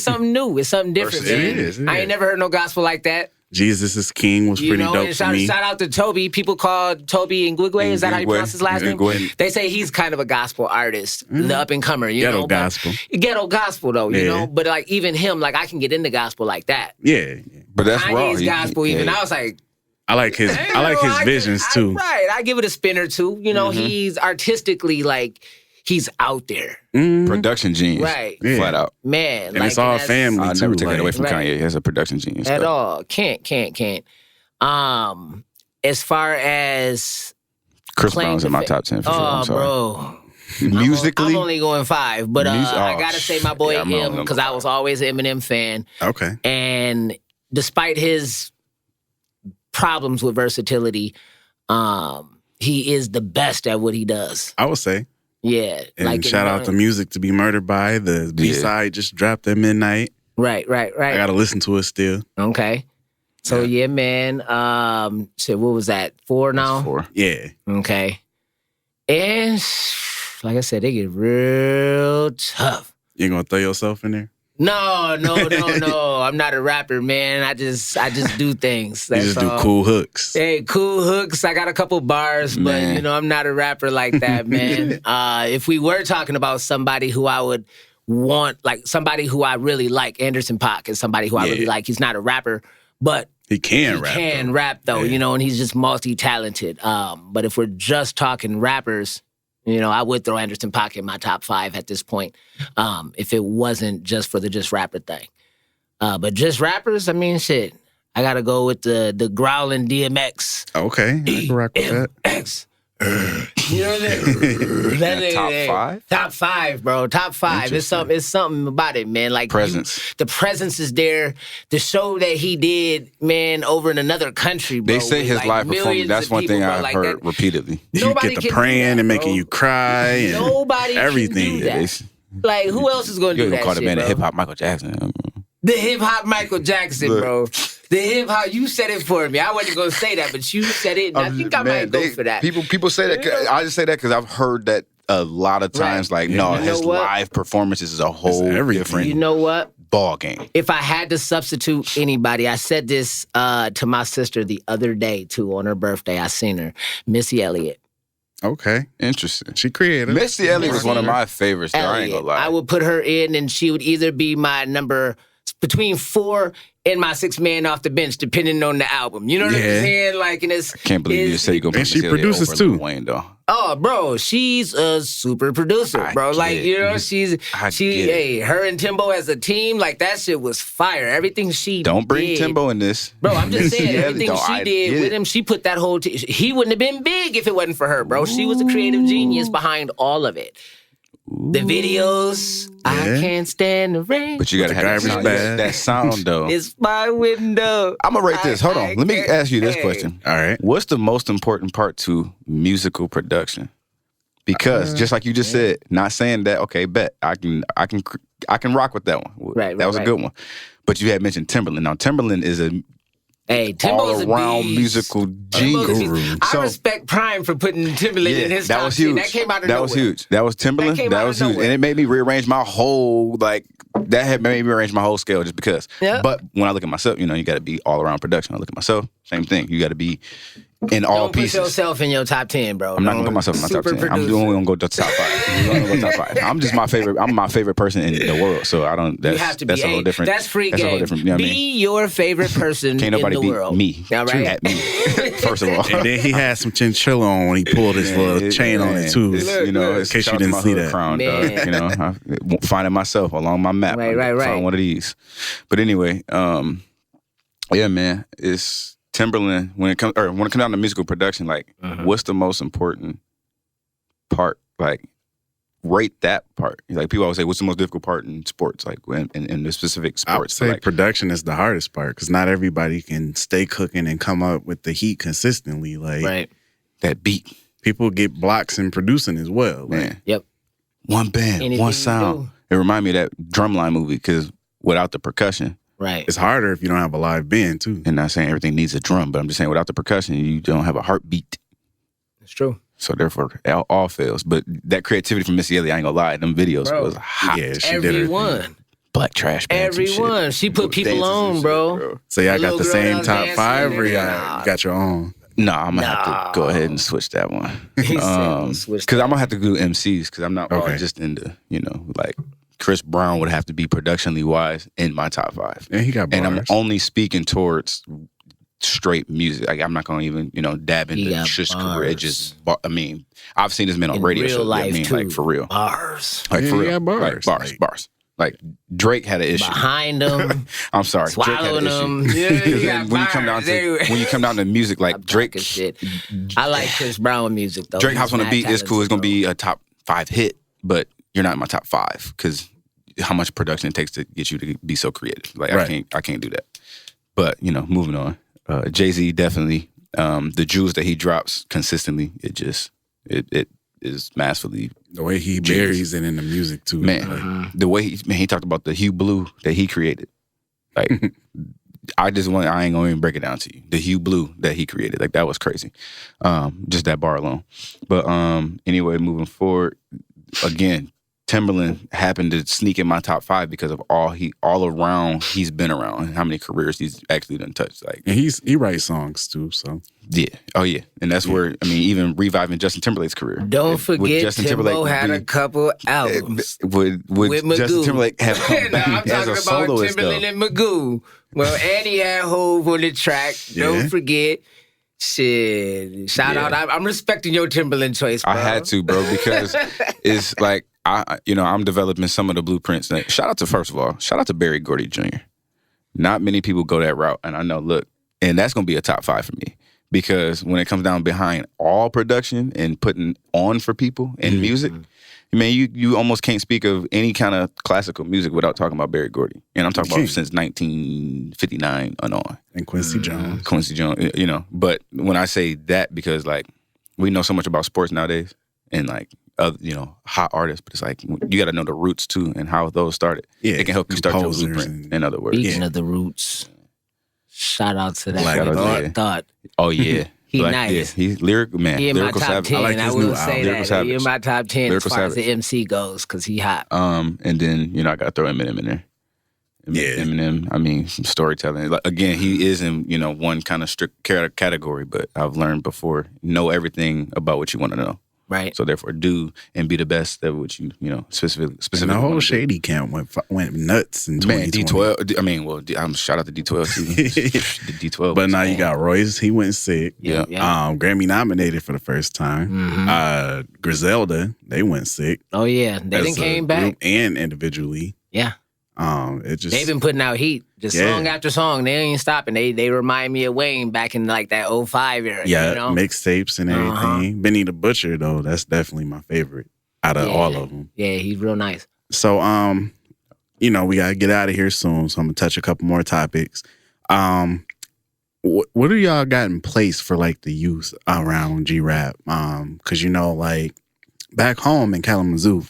something new. It's something different, man. It is. I ain't never heard no gospel like that. Jesus is King was pretty dope and for me. shout out to Toby. People call Toby Ngwigwe. Is that how you pronounce his last name? Ngwigwe. They say he's kind of a gospel artist, the up and comer. Ghetto but- gospel. Ghetto gospel though, you Yeah. know. But like even him, like I can get into gospel like that. Yeah. But that's raw. Kanye's gospel, even I was like, I like his visions too. Right, I give it a spin or two. He's artistically like he's out there, Production genius, right? Yeah. Flat out. Man, And it's all that's- family I'll too. never take that away from Right. Kanye. He has a production genius. at though. all. Can't. As far as Chris playing Brown's in my the top 10 for sure. oh, I'm sorry. bro. Musically, I'm only going 5, but I gotta say my boy yeah, I'm M only because I was always an Eminem fan, Okay. and despite his problems with versatility, he is the best at what he does. I would say. Yeah, And shout out to Music to Be Murdered By. The B-side just dropped at midnight. right. I gotta listen to it still. Okay, so yeah, man. So what was that? 4 now? 4. Yeah. Okay, and like I said, they get real tough. You ain't gonna throw yourself in there? No. I'm not a rapper, man. I just do things. You That's just do all. cool hooks. Hey, cool hooks. I got a couple bars, Man. but I'm not a rapper like that, man. If we were talking about somebody who I would want, like somebody who I really like, Anderson .Paak is somebody who I really like. He's not a rapper, but He can he rap. can though. rap though, Yeah. and he's just multi-talented. But if we're just talking rappers, I would throw Anderson .Paak in my top 5 at this point, if it wasn't just for the just rapper thing. But just rappers, I mean, shit. I gotta go with the growling DMX. Okay. I can rock with that. X. You know what I'm saying? Top 5? Top 5, bro. Top 5. It's something about it, man. Like Presence. the presence is there. The show that he did, man, over in another country, bro. They say with, his like, live performance. millions That's of one people, thing bro, I've like heard that. repeatedly. You Nobody get the can do praying that, and making bro. you cry. And Nobody everything. can do that. It's- Like, who else is gonna You do gonna that call the shit, man a bro? hip hop Michael Jackson? The hip-hop Michael Jackson, bro. The hip-hop, you said it for me. I wasn't going to say that, but you said it, and I think I might go for that. People say that. I just say that because I've heard that a lot of times. Like, no, his live performances is a whole different You know what? ball game. If I had to substitute anybody, I said this to my sister the other day, too, on her birthday. I seen her. Missy Elliott. Okay. Interesting. She creative. Missy Elliott was one of my favorites, though. I ain't gonna lie. I would put her in, and she would either be my number between 4 and my 6th man off the bench, depending on the album. You know what I'm saying? Like, and it's, I can't believe you say you go. And she produces too. Wayne, though. Oh, bro, she's a super producer, bro. Like, you know, her and Timbo as a team, like, that shit was fire. Everything she Don't bring did, Timbo in this. Bro, I'm just saying, everything she did with him, she put that whole team. He wouldn't have been big if it wasn't for her, bro. She was a creative genius behind all of it. The videos, I can't stand the rain. But you gotta have that sound, though. It's my window. I'm gonna rate this. Hold on. Let me ask you this question. All right. What's the most important part to musical production? Because just like you just said, not saying that. Okay, bet I can rock with that one. Right. That was a good one. But you had mentioned Timberland. Now Timberland is a Timbo's all-around musical genius. I respect Prime for putting Timberland in his top 10. That came out of nowhere. That was huge. That was Timberland. That was huge. And it made me rearrange my whole, made me rearrange my whole scale just because. Yep. But when I look at myself, you got to be all around production. I look at myself, same thing. You got to be in all pieces. Don't put yourself in your top 10, bro. I'm not going to put myself in my top 10. I'm only going to go to the top 5. I'm just my favorite. I'm my favorite person in the world. So I don't, that's a little different. That's free game. Be your favorite person in the world. Can't nobody beat me. All right? At me, first of all. And then he had some chinchilla on when he pulled his little chain on it, too. In case you didn't see that. Crown, dog, finding myself along my map. Right. Find one of these. But anyway, yeah, man, it's Timberland, when it comes down to musical production, like, what's the most important part? Like, rate that part. Like, people always say, what's the most difficult part in sports? Like, in the specific sports. I would say production is the hardest part because not everybody can stay cooking and come up with the heat consistently. Like, that beat. People get blocks in producing as well. Man. Yep. One band, one sound. It reminded me of that Drumline movie because without the percussion. Right. It's harder if you don't have a live band, too. And not saying everything needs a drum, but I'm just saying without the percussion, you don't have a heartbeat. That's true. So therefore, all fails. But that creativity from Missy Elliott, I ain't gonna lie, them videos was hot. Yeah, she Everyone. did Black trash bands. Everyone. She put people on, bro. So y'all got the same top 5 or y'all got your own? No, I'm gonna have to go ahead and switch that one. Because I'm gonna have to do MCs because I'm not all just into, like Chris Brown would have to be productionally wise in my top 5. And he got bars. And I'm only speaking towards straight music. Like, I'm not gonna even, dab into his career. It just, I've seen this man on radio shows. Like, for real. Bars. Like, for real. He got bars. Like, bars. Like, Drake had an issue. Behind him. I'm sorry. Swallowing them. Yeah, when you come down to music, like Drake. I like Chris Brown music, though. Drake House on the Beat is cool. It's going to be a top 5 hit, but you're not in my top 5 because how much production it takes to get you to be so creative. Like, I can't do that. But, moving on. Jay-Z definitely, the jewels that he drops consistently, it is massively. The way he buries it in the music, too. Man, the way he talked about the Hue Blue that he created. Like, I ain't gonna even break it down to you. The Hue Blue that he created. Like, that was crazy. Just that bar alone. But anyway, moving forward, again, Timberland happened to sneak in my top 5 because of all around he's been around and how many careers he's actually done touched. Like, and he writes songs too, so yeah, oh yeah, and that's where even reviving Justin Timberlake's career. Don't forget, Timbo had a couple albums. Would Justin Timberlake have come back as a soloist? I'm talking about Timberland and Magoo. Well, and he had Hove on the track. Don't forget. Shit, shout out. I'm respecting your Timberland choice, bro. I had to, bro, because it's like I'm developing some of the blueprints. Like, shout out to Berry Gordy Jr. Not many people go that route, and I know. Look, and that's gonna be a top 5 for me because when it comes down behind all production and putting on for people in music, man, you almost can't speak of any kind of classical music without talking about Berry Gordy, and I'm talking about since 1959 and on. And Quincy Jones. But when I say that, because like we know so much about sports nowadays, and like hot artists, but it's like you got to know the roots too and how those started. Yeah, it can help you start your blueprint. In other words, speaking of the roots, shout out to that Black Thought. Oh yeah. He Black, nice. Yeah, he's lyrical, man. He in my lyrical top savage. 10. I like his I new will say album. Lyrical that. savage. He in my top 10 Lyrical as far as savage. the MC goes, because he hot. And then, I got to throw Eminem in there. Eminem, I mean, some storytelling. Like, again, he is in, one kind of strict category, but I've learned before, know everything about what you want to know. Right. So therefore, do and be the best at what you, specifically. And the whole Shady camp went nuts in 2020. D12. I mean, I'm shout out to D12 too. The D12. But now you got Royce. He went sick. Yeah. Grammy nominated for the first time. Mm-hmm. Griselda, they went sick. Oh yeah, they done came back and individually. Yeah. They've been putting out heat, just song after song. They ain't stopping. They remind me of Wayne back in like that 05 era. Yeah, mixtapes and everything. Benny the Butcher though, that's definitely my favorite out of all of them. Yeah, he's real nice. So we gotta get out of here soon. So I'm gonna touch a couple more topics. What do y'all got in place for like the youth around G-Rap? Because like back home in Kalamazoo,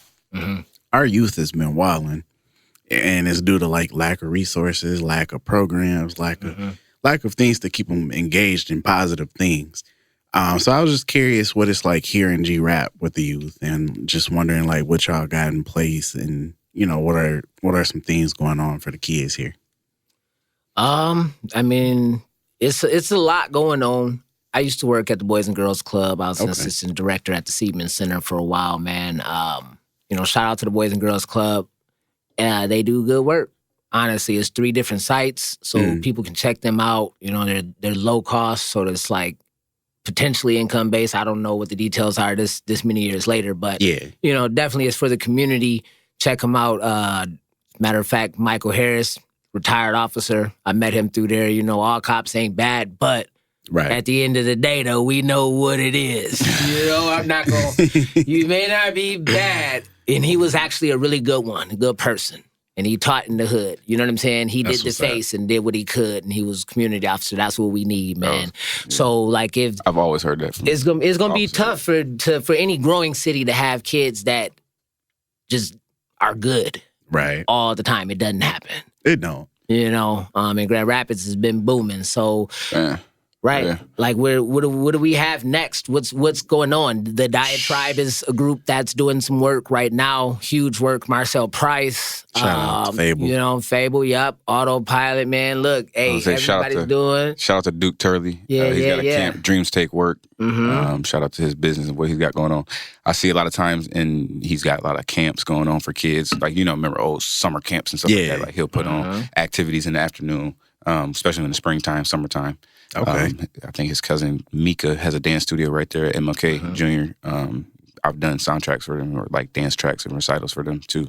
our youth has been wilding. And it's due to like lack of resources, lack of programs, lack of things to keep them engaged in positive things. So I was just curious what it's like here in G-Rap with the youth, and just wondering like what y'all got in place, and what are some things going on for the kids here. I mean, it's a lot going on. I used to work at the Boys and Girls Club. I was an assistant director at the Seidman Center for a while, man. Shout out to the Boys and Girls Club. They do good work. Honestly, it's 3 different sites, so people can check them out. They're low cost, so it's like potentially income based. I don't know what the details are this many years later, but definitely it's for the community. Check them out. Matter of fact, Michael Harris, retired officer. I met him through there. All cops ain't bad, but at the end of the day, though, we know what it is. I'm not going to... You may not be bad. And he was actually a really good one, a good person. And he taught in the hood. You know what I'm saying? He did the face and did what he could. And he was community officer. That's what we need, man. So, like, if... I've always heard that from It's gonna be tough for any growing city to have kids that just are good. Right. All the time. It doesn't happen. It don't. And Grand Rapids has been booming. So... Right. Yeah. Like, what do we have next? What's going on? The Diatribe is a group that's doing some work right now. Huge work. Marcel Price. Shout out to Fable. Fable, yep. Autopilot, man. Look, hey, everybody's doing. Shout out to Duke Turley. He's got a camp, Dreams Take Work. Shout out to his business and what he's got going on. I see a lot of times, and he's got a lot of camps going on for kids. Like, remember old summer camps and stuff like that. Like, he'll put on activities in the afternoon, especially in the springtime, summertime. Okay. I think his cousin Mika has a dance studio right there at MLK Jr. I've done soundtracks for them, or like dance tracks and recitals for them too.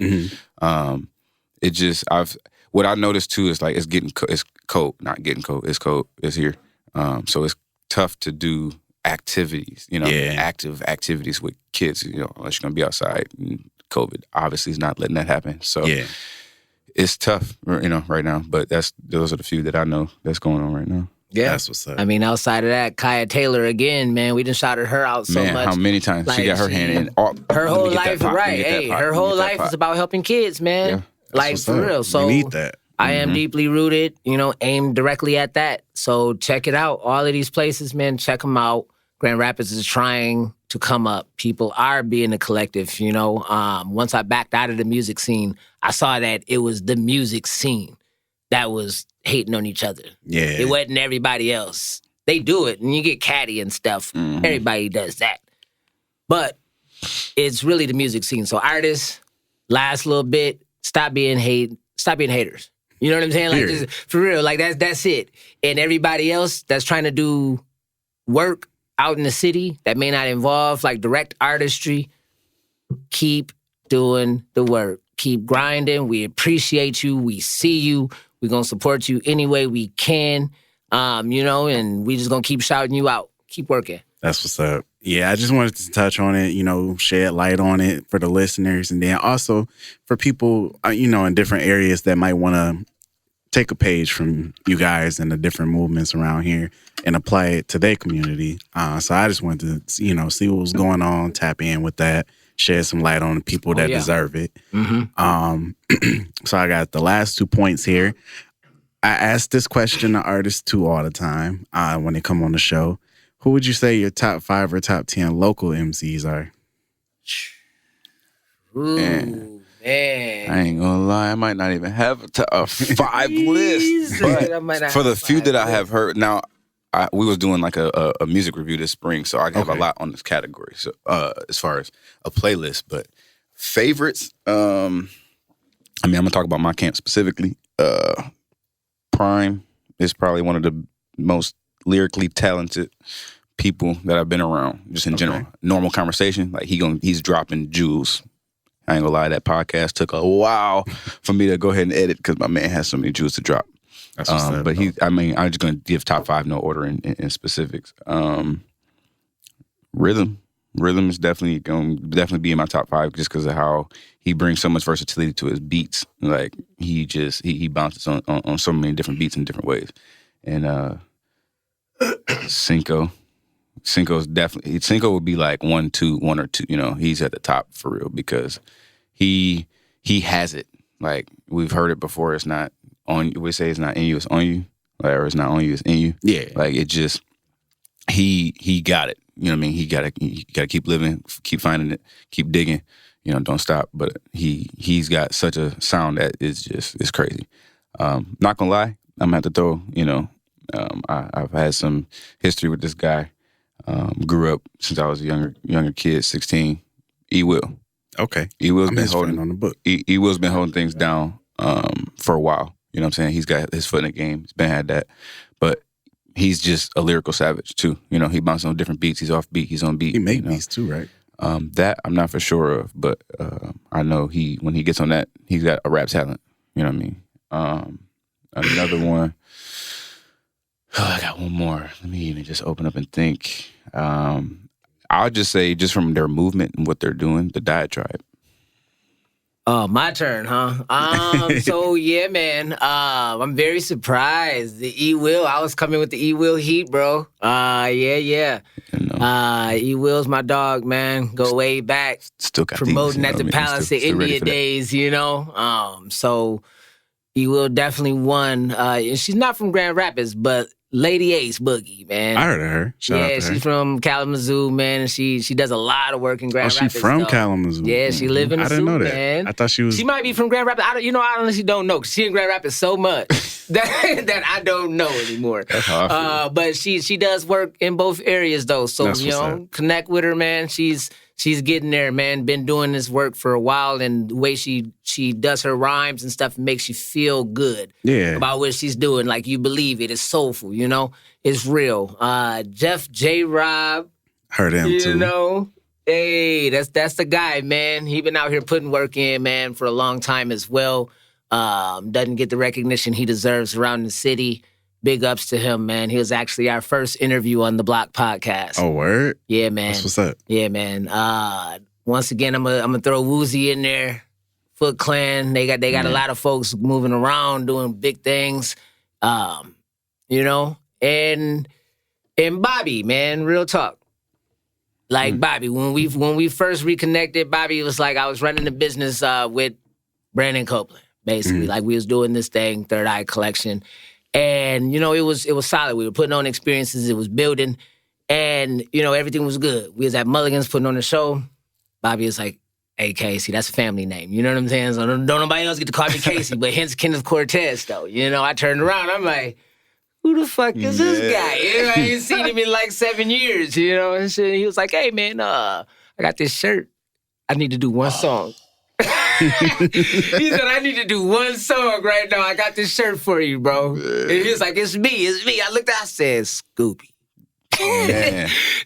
What I noticed too is like it's cold, not getting cold. It's cold. It's here. So it's tough to do activities, active activities with kids, unless you're gonna be outside. And COVID obviously is not letting that happen. So it's tough, right now. But those are the few that I know that's going on right now. Yeah. That's what's up. I mean, outside of that, Kaya Taylor, again, man, we done shouted her out so much. How many times she got her hand in? Her whole life, her whole life is about helping kids, man. Yeah. Like, for real. So we need that. I am deeply rooted, aimed directly at that. So check it out. All of these places, man, check them out. Grand Rapids is trying to come up. People are being a collective, Once I backed out of the music scene, I saw that it was the music scene that was hating on each other. Yeah. It wasn't everybody else. They do it, and you get catty and stuff. Everybody does that. But it's really the music scene. So artists, last little bit, stop being haters. You know what I'm saying? Like, just, for real, like that's it. And everybody else that's trying to do work out in the city that may not involve like direct artistry, keep doing the work. Keep grinding. We appreciate you. We see you. We're going to support you any way we can, and we just going to keep shouting you out. Keep working. That's what's up. Yeah, I just wanted to touch on it, shed light on it for the listeners. And then also for people, in different areas that might want to take a page from you guys and the different movements around here and apply it to their community. So I just wanted to, see what was going on, tap in with that. shed some light on the people that deserve it. Mm-hmm. So I got the last 2 points here. I ask this question to artists too all the time when they come on the show. Who would you say your top 5 or top 10 local MCs are? Ooh, man. I ain't gonna lie, I might not even have a 5 list. But for the few that I have heard, now we was doing like a music review this spring, so I have a lot on this category. So as far as a playlist, but favorites, I'm gonna talk about my camp specifically. Prime is probably one of the most lyrically talented people that I've been around, just in general. Normal conversation, like he's dropping jewels. I ain't gonna lie, that podcast took a while for me to go ahead and edit because my man has so many jewels to drop. That's what's up, but I'm just gonna give top 5, no order in specifics. Rhythm is definitely gonna be in my top 5 just because of how he brings so much versatility to his beats. Like he bounces on so many different beats in different ways. And Cinco would be like 1 or 2. You know, he's at the top for real because he has it. Like we've heard it before. It's not on. We say it's not in you. It's on you. Or it's not on you. It's in you. Yeah. Like it just he got it. You know what I mean? He gotta keep living, keep finding it, keep digging. You know, don't stop. But he's got such a sound that it's crazy. Not gonna lie, I'm gonna have to throw. You know, I've had some history with this guy. Grew up since I was a younger kid, 16. E Will. Okay. E Will's been holding on the book. E Will's been holding things down for a while. You know what I'm saying? He's got his foot in the game. He's been had that, but he's just a lyrical savage too. You know, he bounces on different beats. He's off beat. He's on beat. He made beats too, right? That I'm not for sure of, but I know when he gets on that, he's got a rap talent. You know what I mean? Another one. Oh, I got one more. Let me even just open up and think. I'll just say, just from their movement and what they're doing, the Diatribe. Oh, my turn, huh? So yeah, man. I'm very surprised. The E Will. I was coming with the E Will heat, bro. Yeah. E Will's my dog, man. Go way back. Still got promoting these, at the Palace of India days, you know. So E Will definitely won. And she's not from Grand Rapids, but Lady Ace Boogie, man. I heard of her. Shout out to her. She's from Kalamazoo, man, and she does a lot of work in Grand Rapids. She's from though. Kalamazoo. Yeah, she live in the I didn't know that. Man. I thought she was. She might be from Grand Rapids. I honestly don't know because she in Grand Rapids so much that I don't know anymore. That's how I feel. But she does work in both areas though, so That's connect with her, man. She's getting there, man. Been doing this work for a while, and the way she does her rhymes and stuff makes you feel good about what she's doing. Like you believe it. It's soulful, you know. It's real. Jeff J. Rob. Heard him too. You know. Hey, that's the guy, man. He been out here putting work in, man, for a long time as well. Doesn't get the recognition he deserves around the city. Big ups to him, man. He was actually our first interview on the Block podcast. Oh, word? Yeah, man. That's what's up. Yeah, man. Once again, I'm gonna throw Woozy in there. Foot Clan. They got a lot of folks moving around, doing big things. You know, and Bobby, man, real talk. Like Bobby, when we first reconnected, Bobby was like, I was running the business with Brandon Copeland, basically. Like we was doing this thing, Third Eye Collection. And, you know, it was solid. We were putting on experiences. It was building. And, you know, everything was good. We was at Mulligan's putting on the show. Bobby was like, hey, Casey, that's a family name. You know what I'm saying? So don't nobody else get to call me Casey, but hence Kenneth Cortez, though. You know, I turned around. I'm like, who the fuck is this guy? You know, I ain't seen him in like 7 years, you know? And shit. He was like, hey, man, I got this shirt. I need to do one song. He said, I need to do one song right now. I got this shirt for you, bro. And he was like, it's me. I looked at I said, Scooby.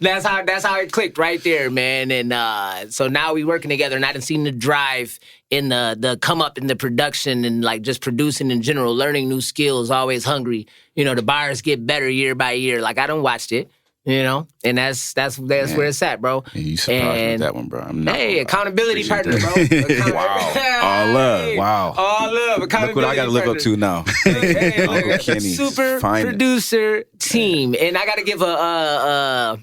That's how it clicked right there, man. And so now we working together, and I done seen the drive in the come up in the production and like just producing in general, learning new skills, always hungry. You know, the bars get better year by year. Like I done watched it. You know, and that's where it's at, bro. Yeah, you surprised me with that one, bro. Hey, accountability partner, bro. Wow. All love. Wow. All love. Accountability. Look what I got to live up to now. Hey, Uncle Kenny's super producer team. And I got to give a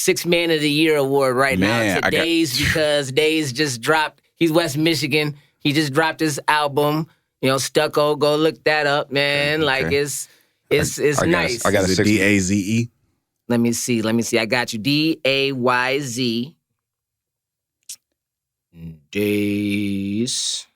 Six Man of the Year award right Man, now to Days because Days just dropped. He's West Michigan. He just dropped his album. Stucco. Go look that up, man. Okay. Like it's nice. I got a DAZE. Let me see. I got you. DAYZ. Days.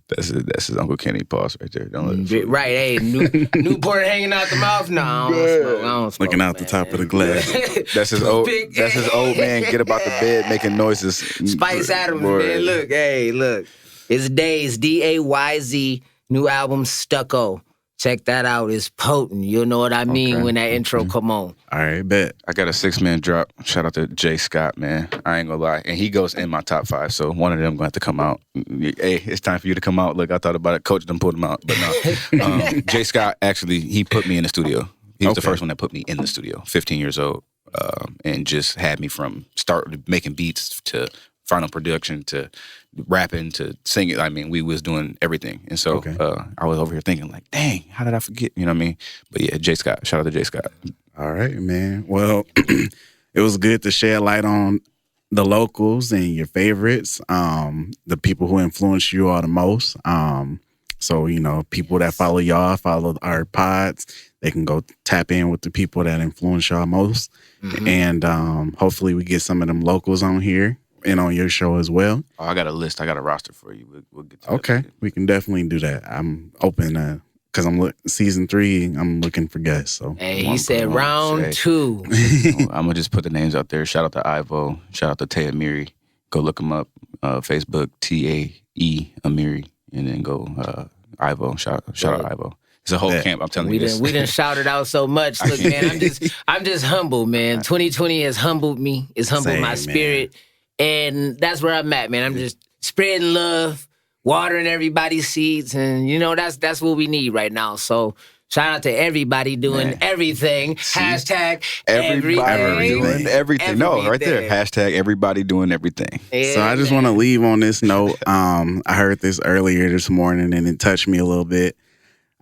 That's his Uncle Kenny pause right there. Don't let right, hey, Newport hanging out the mouth. No, I don't smoke. Looking out the top of the glass. That's his old man. Get up out the bed making noises. Spice Adams, man. Look. It's Days, DAYZ. New album Stucco. Check that out. It's potent. You'll know what I mean when that intro come on. All right, bet. I got a 6-man drop. Shout out to Jay Scott, man. I ain't gonna lie. And he goes in my top 5, so one of them gonna have to come out. Hey, it's time for you to come out. Look, I thought about it. Coach done pulled him out. But no. Jay Scott, actually, he put me in the studio. He was the first one that put me in the studio, 15 years old, and just had me from start making beats to final production to rapping to singing. I mean, we was doing everything. And so I was over here thinking like, dang, how did I forget? You know what I mean? But yeah, Jay Scott. Shout out to Jay Scott. All right, man. Well, it was good to shed light on the locals and your favorites, the people who influence you all the most. So, people that follow y'all, follow our pods, they can go tap in with the people that influence y'all most. Mm-hmm. And hopefully we get some of them locals on here and on your show as well. Oh, I got a list. I got a roster for you. We'll get to that. We can definitely do that. I'm open because season 3. I'm looking for guests. So hey, he said round 2. I'm gonna just put the names out there. Shout out to Ivo. Shout out to Tay Amiri. Go look him up. Facebook TAE Amiri, and then go Ivo. Shout out Ivo. It's a whole camp. I'm telling you this. We didn't shout it out so much. Look, man, I'm just humble, man. 2020 has humbled me. It's humbled my spirit. Man. And that's where I'm at, man. I'm just spreading love, watering everybody's seeds, and that's what we need right now. So shout out to everybody doing everything. Hashtag everybody doing everything. No, right there. Hashtag everybody doing everything. Yeah, so I just want to leave on this note. I heard this earlier this morning, and it touched me a little bit.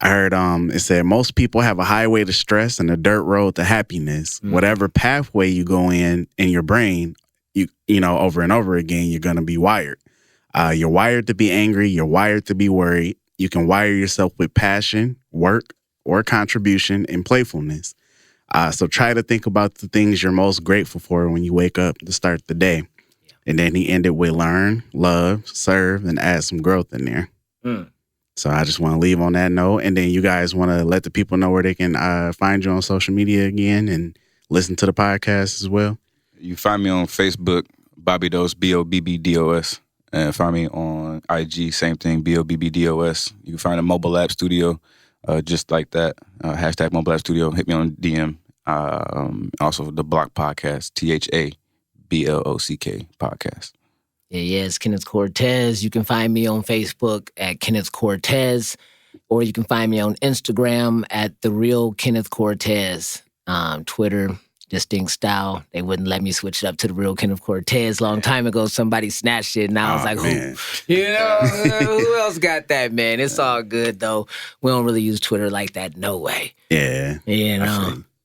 I heard it said most people have a highway to stress and a dirt road to happiness. Mm. Whatever pathway you go in your brain, you know, over and over again, you're going to be wired. You're wired to be angry. You're wired to be worried. You can wire yourself with passion, work, or contribution and playfulness. So try to think about the things you're most grateful for when you wake up to start the day. Yeah. And then he ended with learn, love, serve, and add some growth in there. Mm. So I just want to leave on that note. And then you guys want to let the people know where they can find you on social media again and listen to the podcast as well. You find me on Facebook, Bobby Dos, BOBBDOS. And find me on IG, same thing, BOBBDOS. You can find a Mobile App Studio, just like that. Hashtag Mobile App Studio. Hit me on DM. Also, the Block Podcast, THABLOCK Podcast. Yeah, it's Kenneth Cortez. You can find me on Facebook at Kenneth Cortez, or you can find me on Instagram at The Real Kenneth Cortez. Twitter, Distinct Style. They wouldn't let me switch it up to The Real Kenneth Cortez. Long time ago, somebody snatched it, and I was like, man. who else got that, man? It's all good, though. We don't really use Twitter like that, no way. Yeah.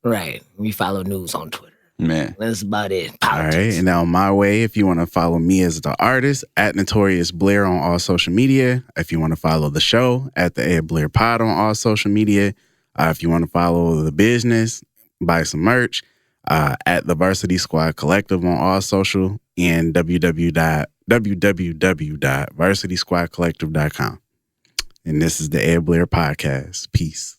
Right. We follow news on Twitter. Man. That's about it. Politics. All right. And now my way, if you want to follow me as the artist, at Notorious Blair on all social media. If you want to follow the show, at the Ed Blair Pod on all social media. If you want to follow the business, buy some merch, at the Varsity Squad Collective on all social, and www.varsitysquadcollective.com. And this is the Ed Blair Podcast. Peace.